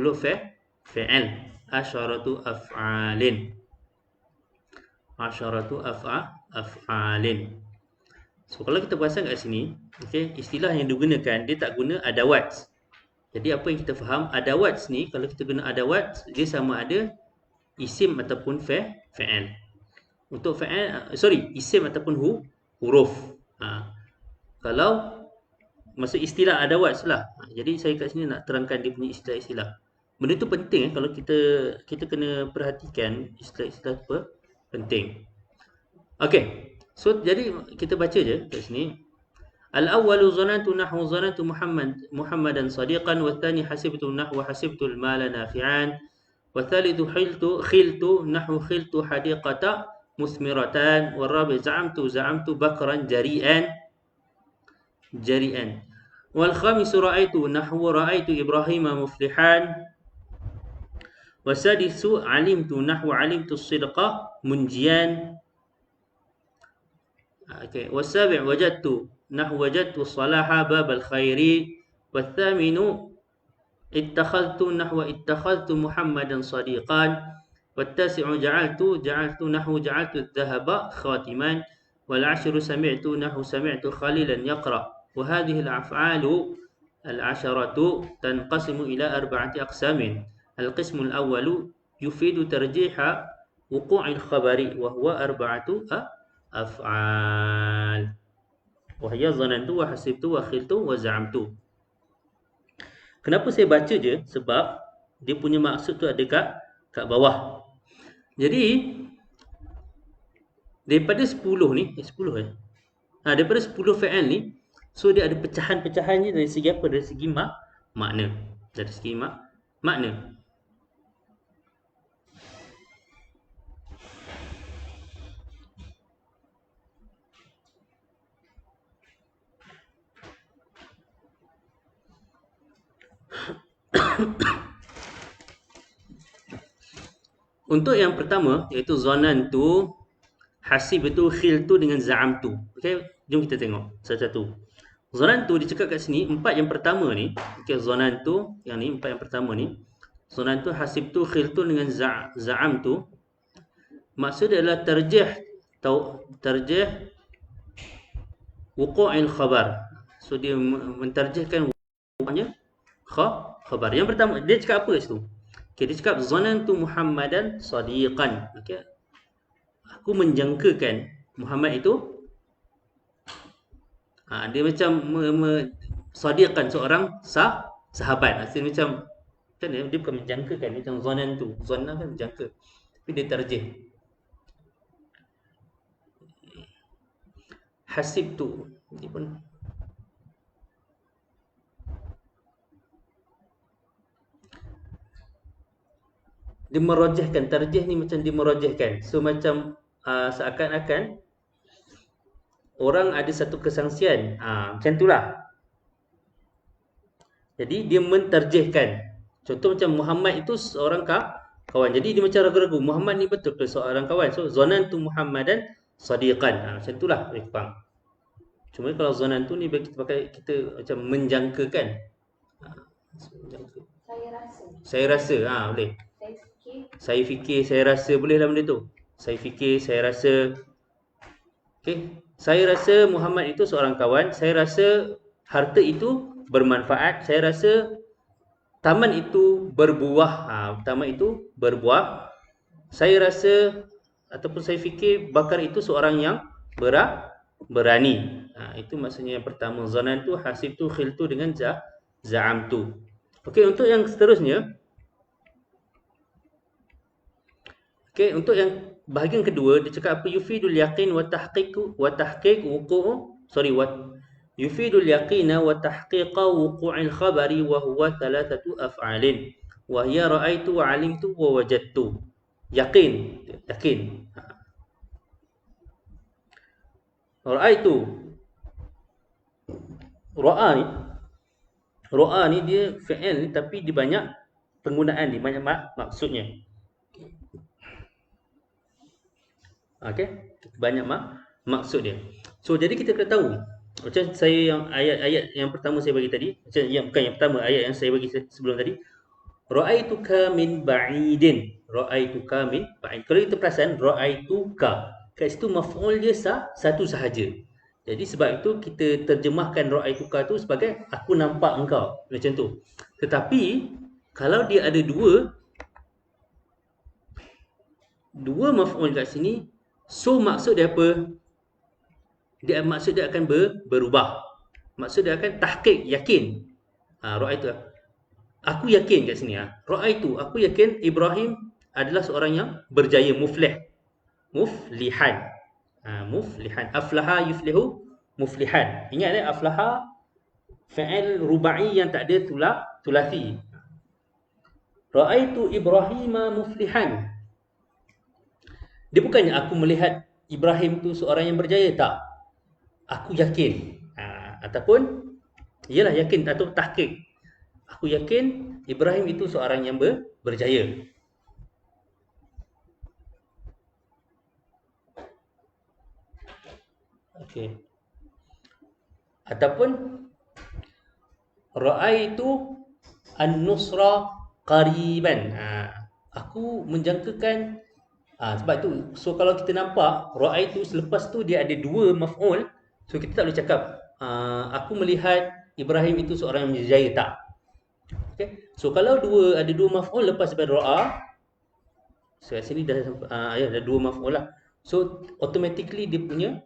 fi'il. Asyaratu af'alin. Asyaratu af'alin. So kalau kita perasan kat sini, okey, istilah yang digunakan dia tak guna adawat. Jadi apa yang kita faham, adawat ni kalau kita guna adawat dia sama ada isim ataupun fi'il. Untuk fi'il isim ataupun huruf. Kalau maksud istilah adawat lah. Jadi saya kat sini nak terangkan dia punya istilah-istilah. Benda tu penting kalau kita kena perhatikan istilah-istilah apa penting. Okey. So jadi kita baca je kat sini. Al-awwalu zanantu nahwu zanantu Muhammadan sadiqan wa thani hasibtu nahwa hasibtu al-mala nafi'an wa thalithu khiltu nahwu khiltu hadiqata musmiratan wa rabi za'amtu bakran jari'an wal khamisu ra'aitu nahwu ra'aitu Ibrahima muflihan والسادس علمت نحو علمت الصدق منجيا والسابع وجدت نحو وجدت الصلاح باب الخير والثامن اتخذت نحو اتخذت محمدا صديقا والتاسع جعلت نحو جعلت الذهب خاتما والعشر سمعت نحو سمعت خليلا يقرأ وهذه الأفعال العشرة تنقسم إلى 4 أقسام. القسم الأول يفيد ترجيح وقوع الخبر وهو 4 أفعال وهي ظننت وحسبت وخلت وزعمت. Kenapa saya baca je? Sebab dia punya maksud tu ada kat bawah. Jadi daripada 10 ni, 10 daripada 10 fi'il ni, so dia ada pecahan-pecahan je dari segi apa? Dari segi makna. Dari segi makna. Untuk yang pertama iaitu zanantu, hasibtu, khiltu dengan za'amtu. Okey, jom kita tengok satu-satu. Zanantu dicakap kat sini, 4 yang pertama ni, okey, zanantu yang ni 4 yang pertama ni, zanantu, hasibtu, khiltu dengan za'amtu. Maksud dia adalah tarjih wuqu'il khabar. So dia mentarjihkan wuqu'nya khabar. Yang pertama dia cakap apa kat situ? Okay, dia cakap zanantu Muhammadan sadiqan. Okay. Aku menjangkakan Muhammad itu dia macam sadiqan, seorang sahabat. Maksudnya macam kan dia bukan menjangkakan, macam zanantu. Zanna kan menjangka. Tapi dia tarjih. Hasibtu ni pun dia merajihkan, tarjih ni macam dia merajihkan. So macam seakan-akan orang ada satu kesangsian. Macam itulah. Jadi dia mentarjihkan. Contoh macam Muhammad itu seorang kawan. Jadi dia macam ragu-ragu, Muhammad ni betul ke seorang kawan? So zanantu Muhammadan sadiqan. Macam itulah, boleh faham. Cuma kalau zanantu ni kita pakai, kita macam menjangkakan. Saya rasa, boleh. Saya fikir, saya rasa, boleh lah benda tu. Saya fikir, saya rasa. Okey, saya rasa Muhammad itu seorang kawan. Saya rasa harta itu bermanfaat. Saya rasa taman itu berbuah. Taman itu berbuah. Saya rasa ataupun saya fikir Bakar itu seorang yang berani. Itu maksudnya yang pertama. Zanantu, hasibtu, khiltu dengan za'amtu. Okey, untuk yang seterusnya. Okey, untuk yang bahagian kedua dia cakap apa? Yufidul yaqin wa tahqiq yufidul yaqina wa tahqiqa wuqu'il khabari wa huwa 3 af'alin wa hiya ra'aitu wa 'alimtu wa wajadtu. Yakin. Ra'aitu. Ra'a ni dia fi'il ni tapi dia banyak penggunaan, dia banyak maksudnya. Okey, banyak maksud dia. So jadi kita kena tahu Macam saya yang ayat-ayat yang pertama saya bagi tadi, macam yang bukan yang pertama, ayat yang saya bagi sebelum tadi. Ra'aituka min ba'idin. Ra'aituka min ba'id. Kalau kita perasan, ra'aituka. Kat situ maf'ul dia satu sahaja. Jadi sebab itu kita terjemahkan ra'aituka tu sebagai aku nampak engkau. Macam tu. Tetapi kalau dia ada dua maf'ul kat sini, so maksud dia apa? Maksud dia akan berubah. Maksud dia akan tahqiq, yakin. Ra'aitu. Aku yakin kat sini Ra'aitu, aku yakin Ibrahim adalah seorang yang berjaya, muflih. Muflihan. Muflihan. Aflaha yuflihu muflihan. Ingat aflaha fi'il rubai yang tak ada tulasi. Ra'aitu Ibrahima muflihan. Dia bukannya aku melihat Ibrahim tu seorang yang berjaya, tak. Aku yakin. Ataupun ialah yakin atau tahqiq. Aku yakin Ibrahim itu seorang yang berjaya. Okey. Ataupun ra'aitu an-nusra qariban. Aku menjangkakan sebab tu, so kalau kita nampak ra'aitu selepas tu dia ada dua maf'ul, so kita tak boleh cakap aku melihat Ibrahim itu seorang yang berjaya, tak. Okay. So kalau ada dua maf'ul lepas daripada ra'a, so kat sini dah ada dua maf'ul lah. So automatically dia punya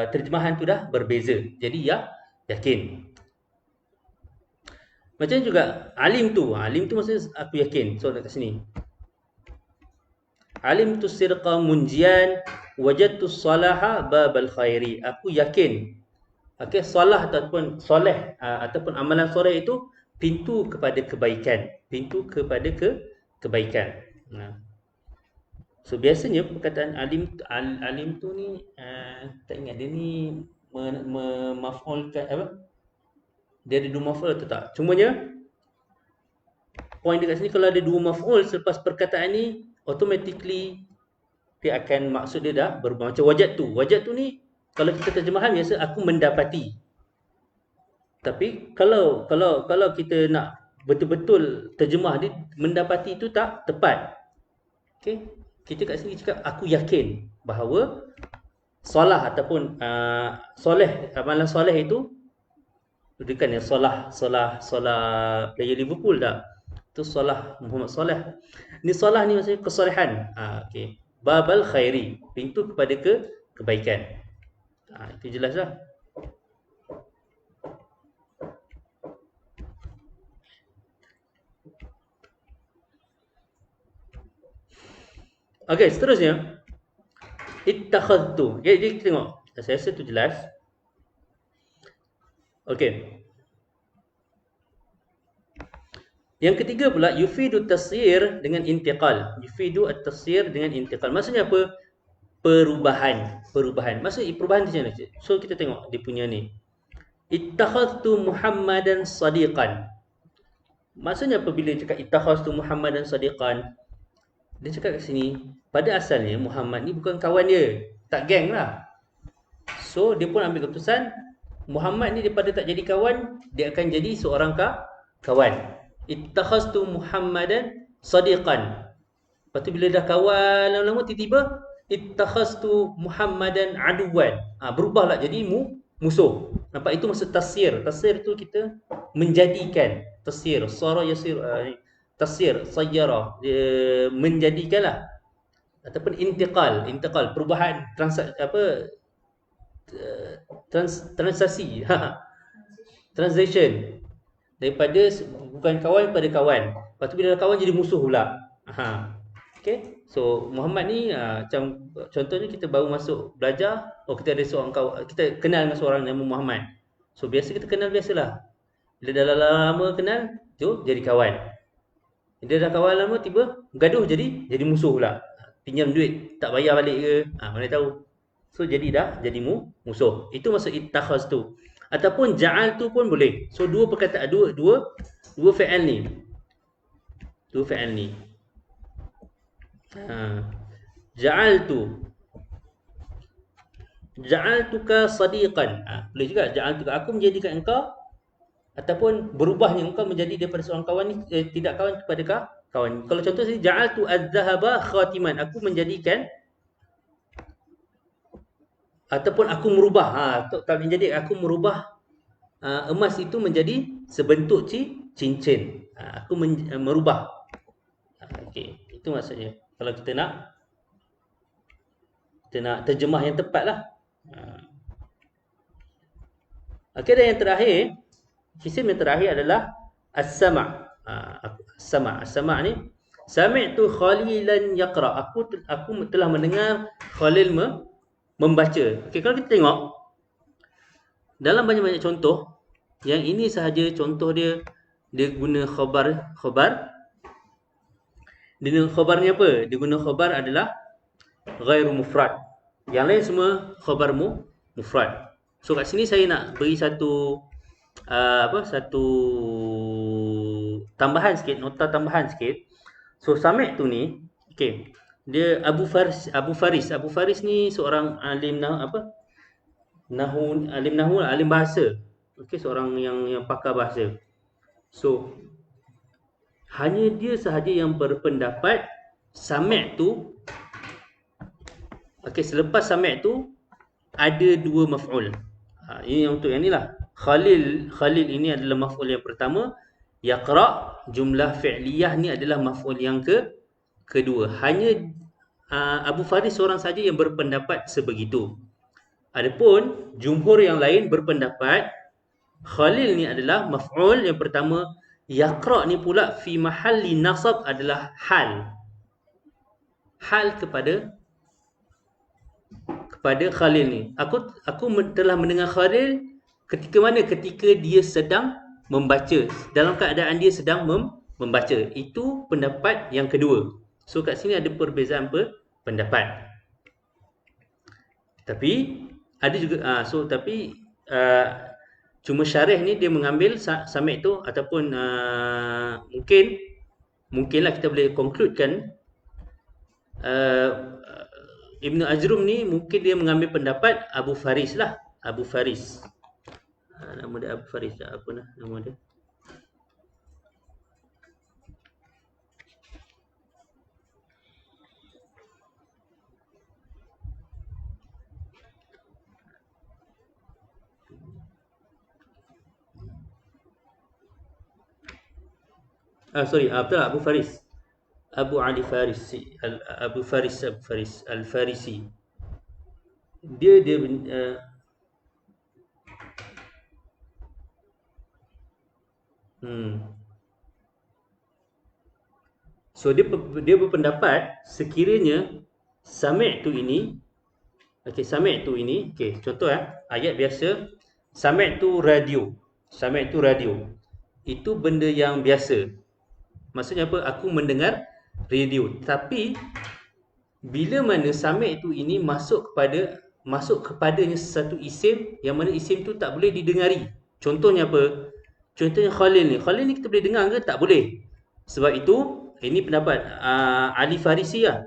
terjemahan tu dah berbeza. Jadi yakin. Macam juga alim tu maksudnya aku yakin. So kat sini. Alim tu sirqa munjian wajadtu salaha babal khairi. Aku yakin. Okey, salah ataupun soleh ataupun amalan soleh itu pintu kepada kebaikan. Pintu kepada kebaikan. So biasanya perkataan alim tu ni tak ingat dia ni memaf'ulkan apa? Dia ada dua maf'ul atau tak? Cumanya point dekat sini kalau ada dua maf'ul selepas perkataan ni automatically dia akan maksud dia dah berubah. Macam wajad tu. Wajad tu ni kalau kita terjemahan biasa aku mendapati. Tapi kalau kita nak betul-betul terjemah dia, mendapati itu tak tepat. Okey. Kita kat sini cakap aku yakin bahawa solah ataupun soleh, amalan soleh itu bukan yang solah player Liverpool tak. Itu solah Muhammad Saleh. Ni solah ni maksudnya kesolehan. Okey. Babal khairi, pintu kepada kebaikan. Itu jelaslah. Okey, seterusnya ittakhadtu. Jadi kita tengok. Saya rasa tu jelas. Okey. Yang ketiga pula yufidu tasir dengan intiqal. Yufidu at-tasir dengan intiqal. Maksudnya apa? Perubahan. Maksud perubahan macam mana? So kita tengok dia punya ni. Ittakhadtu Muhammadan sadiqan. Maksudnya apa bila cakap ittakhadtu Muhammadan sadiqan? Dia cakap kat sini, pada asalnya Muhammad ni bukan kawan dia. Tak geng lah. So dia pun ambil keputusan Muhammad ni daripada tak jadi kawan, dia akan jadi seorang kawan. Ittakhaztu Muhammadan sadiqan. Lepas tu bila dah kawan lama-lama tiba-tiba ittakhaztu Muhammadan aduwan. Berubahlah jadi musuh. Nampak itu maksud tasir. Tasir tu kita menjadikan. Tasir, sara yasir, tasir, sayyara, menjadikanlah. Ataupun intiqal, perubahan transaksi. Transition. Daripada bukan kawan pada kawan. Lepas tu bila dah kawan jadi musuh pula. Okay. So Muhammad ni macam contohnya kita baru masuk belajar, kita ada seorang kawan, kita kenal dengan seorang nama Muhammad. So biasa kita kenal biasalah. Bila dah lama kenal, tu jadi kawan. Dia dah kawan lama tiba gaduh jadi musuh pula. Pinjam duit tak bayar balik ke? Mana tahu. So jadi musuh. Itu maksud ittakhaz tu. Ataupun ja'al tu pun boleh. So dua perkataan dua fi'il ni. Dua fi'il ni. Ja'al tu Ja'altuka sadiqan. Boleh juga ja'altuka, aku menjadikan engkau, ataupun berubahnya engkau menjadi daripada seorang kawan ni tidak kawan kepada kawan. Kalau contoh sini ja'altu adz-dzahaba khatiman, aku menjadikan ataupun aku merubah. Kalau menjadi aku merubah emas itu menjadi sebentuk cincin. Aku merubah. Okey, itu maksudnya. Kalau kita nak terjemah yang tepat lah. Okey, dan yang terakhir, isim yang terakhir adalah as-sama'. As-sama'. As-sama' ni sami'tu Khalilan yaqra. Aku telah mendengar Khalil membaca. Okey, kalau kita tengok dalam banyak-banyak contoh, yang ini sahaja contoh dia guna khabar. Dia guna khabar ni apa? Dia guna khabar adalah ghairu mufrad. Yang lain semua khabar mufrad. So kat sini saya nak beri satu satu tambahan sikit, nota tambahan sikit. So Sami' tu ni, okey, dia Abu Faris ni seorang alim alim bahasa. Okey, seorang yang pakar bahasa. So hanya dia sahaja yang berpendapat Sami' tu, okey, selepas Sami' tu ada dua maf'ul. Ini untuk yang inilah. Khalil ini adalah maf'ul yang pertama. Yaqra, jumlah fi'liyah ni adalah maf'ul yang kedua. Hanya Abu Faris seorang saja yang berpendapat sebegitu. Adapun jumhur yang lain berpendapat Khalil ni adalah maf'ul yang pertama. Yaqra ni pula fi mahalli nasab adalah hal. Hal kepada Khalil ni. Aku telah mendengar Khalil ketika mana? Ketika dia sedang membaca. Dalam keadaan dia sedang membaca. Itu pendapat yang kedua. So kat sini ada perbezaan pendapat. Tapi ada juga cuma syarih ni dia mengambil Sami' tu ataupun mungkinlah kita boleh concludekan Ibn Ajrum ni mungkin dia mengambil pendapat Abu Faris lah. Abu Faris. Nama dia Abu Faris tak? Apa nama dia? Betul lah, Abu Faris. Abu Ali Farisi. Abu Faris Al-Farisi. Dia So dia berpendapat sekiranya Sami' tu ini, Sami' tu ini, contoh ayat biasa, Sami' tu radio. Sami' tu radio. Itu benda yang biasa. Maksudnya apa? Aku mendengar radio. Tapi bila mana Sami' tu ini masuk kepadanya satu isim yang mana isim tu tak boleh didengari. Contohnya apa? Contohnya Khalil ni. Khalil ni kita boleh dengar ke? Tak boleh. Sebab itu ini pendapat Ali Farisi lah.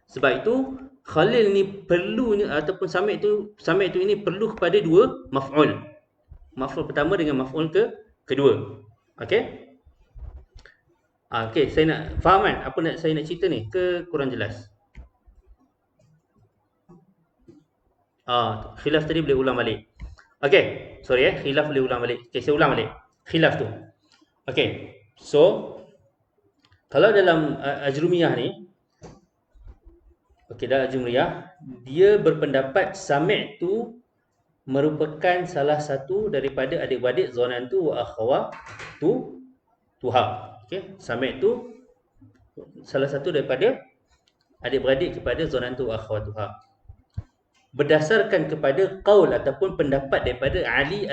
Sebab itu Khalil ni perlunya ataupun Sami' tu ini perlu kepada dua maf'ul. Maf'ul pertama dengan maf'ul kedua. Okey? Okey, saya nak faham kan apa saya nak cerita ni ke kurang jelas? Khilaf tadi boleh ulang balik. Okey, sorry khilaf boleh ulang balik. Okey, saya ulang balik. Khilaf tu. Okey. So kalau dalam Ajrumiyah ni, dalam Ajrumiyah dia berpendapat Sami' tu merupakan salah satu daripada adik-beradik Zonantu wa Akhawatuha. Okey, Sami' tu salah satu daripada adik-beradik kepada Zonantu wa Akhawatuha. Berdasarkan kepada qaul ataupun pendapat daripada Ali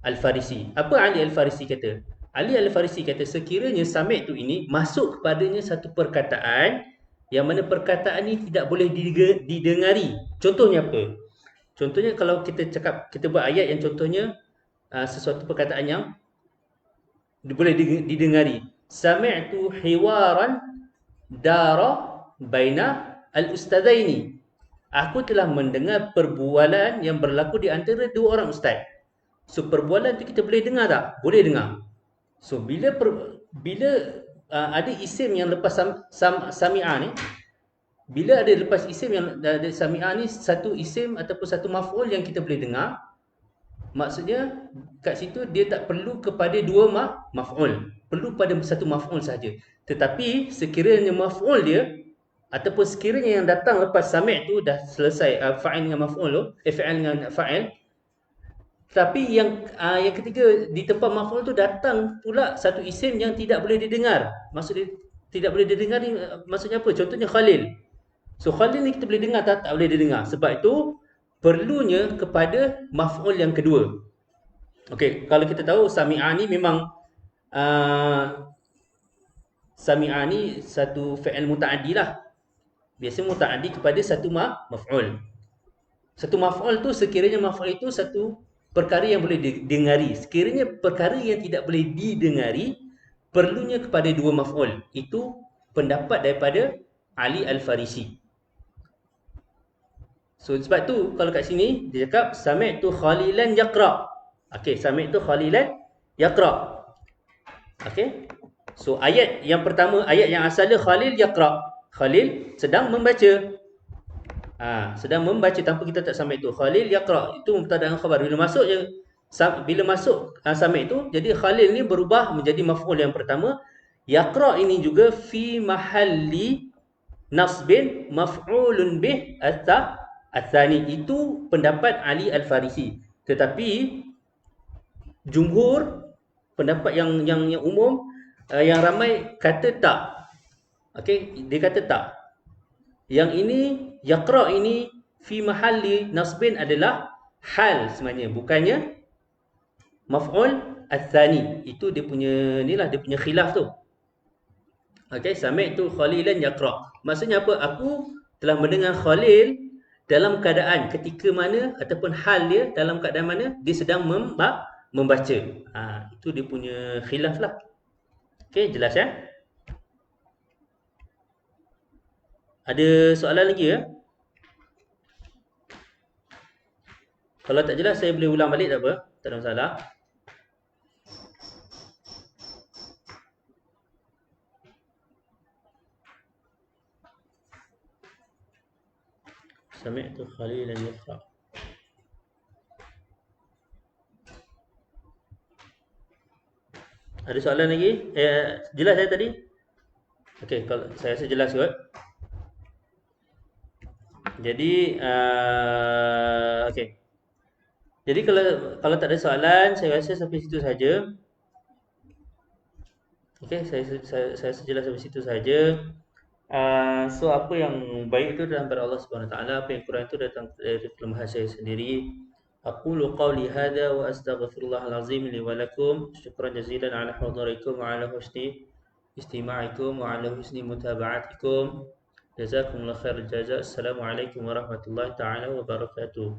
Al-Farisi. Apa Ali Al-Farisi kata? Ali Al-Farisi kata sekiranya Sami' tu ini masuk kepadanya satu perkataan yang mana perkataan ini tidak boleh didengari. Contohnya apa? Contohnya kalau kita buat ayat yang contohnya sesuatu perkataan yang boleh didengari. Sami'tu hiwaran dara baina al-ustadzaini. Aku telah mendengar perbualan yang berlaku di antara dua orang ustaz. So perbualan tu kita boleh dengar tak? Boleh dengar. So bila ada isim yang lepas sami'ah ni, bila ada lepas isim yang ada sami'ah ni, satu isim ataupun satu maf'ul yang kita boleh dengar, maksudnya kat situ dia tak perlu kepada dua maf'ul, perlu pada satu maf'ul saja. Tetapi sekiranya maf'ul dia ataupun sekiranya yang datang lepas sami' tu dah selesai fa'il dengan maf'ul tu, fa'il dengan fa'il, tapi yang ketiga di tempat maf'ul tu datang pula satu isim yang tidak boleh didengar. Maksud dia tidak boleh didengar ni maksudnya apa? Contohnya Khalil. So Khalil ni kita boleh dengar tak? Tak boleh didengar. Sebab itu perlunya kepada maf'ul yang kedua. Okey, kalau kita tahu sami'ah ni memang sami'ah ni satu fi'il muta'addi lah. Biasa muta'addi kepada satu maf'ul. Satu maf'ul tu sekiranya maf'ul itu satu perkara yang boleh didengari. Sekiranya perkara yang tidak boleh didengari, perlunya kepada dua maf'ul. Itu pendapat daripada Ali Al-Farisi. So sebab tu kalau kat sini dia cakap sami'tu Khalilan yaqra. Okey, sami'tu Khalilan yaqra. Okey. So ayat yang pertama, ayat yang asalnya Khalil yaqra. Khalil sedang membaca. Sedang membaca tanpa kita tak sampai itu. Khalil yaqra itu mubtada dan khabar. Bila masuk sampai itu, jadi Khalil ni berubah menjadi maf'ul yang pertama. Yaqra ini juga fi mahalli nasbin maf'ulun bih atsani. Itu pendapat Ali Al-Farisi. Tetapi jumhur pendapat yang umum yang ramai kata tak. Okey, dia kata tak. Yang ini yaqra ini fi mahalli nasbin adalah hal sebenarnya, bukannya maf'ul ats-tsani. Itu dia punya inilah dia punya khilaf tu. Okey, sami'tu Khalilan yaqra. Maksudnya apa? Aku telah mendengar Khalil dalam keadaan ketika mana ataupun hal dia dalam keadaan mana dia sedang membaca. Itu dia punya khilaf lah. Okey, jelas ya? Ada soalan lagi ya? Kalau tak jelas saya boleh ulang balik tak apa? Tak ada masalah. Sami'tu Khalilan yaqra. Ada soalan lagi? Jelas saya tadi? Okey, kalau saya rasa jelas kot. Jadi okey. Jadi kalau tak ada soalan, saya rasa sampai situ saja. Okey, saya rasa jelas sampai situ saja. So apa yang baik itu datang dari Allah Subhanahu Wa Taala, apa yang kurang itu datang dari kelemahan saya sendiri. Aqulu qawli hadha wa astaghfirullahal azim li wa lakum. Syukran jazilan ala hudurikum wa ala husni istima'ikum wa ala husni mutaba'atikum. Jazakumullah khairul jazaa. Assalamualaikum warahmatullahi taala wabarakatuh.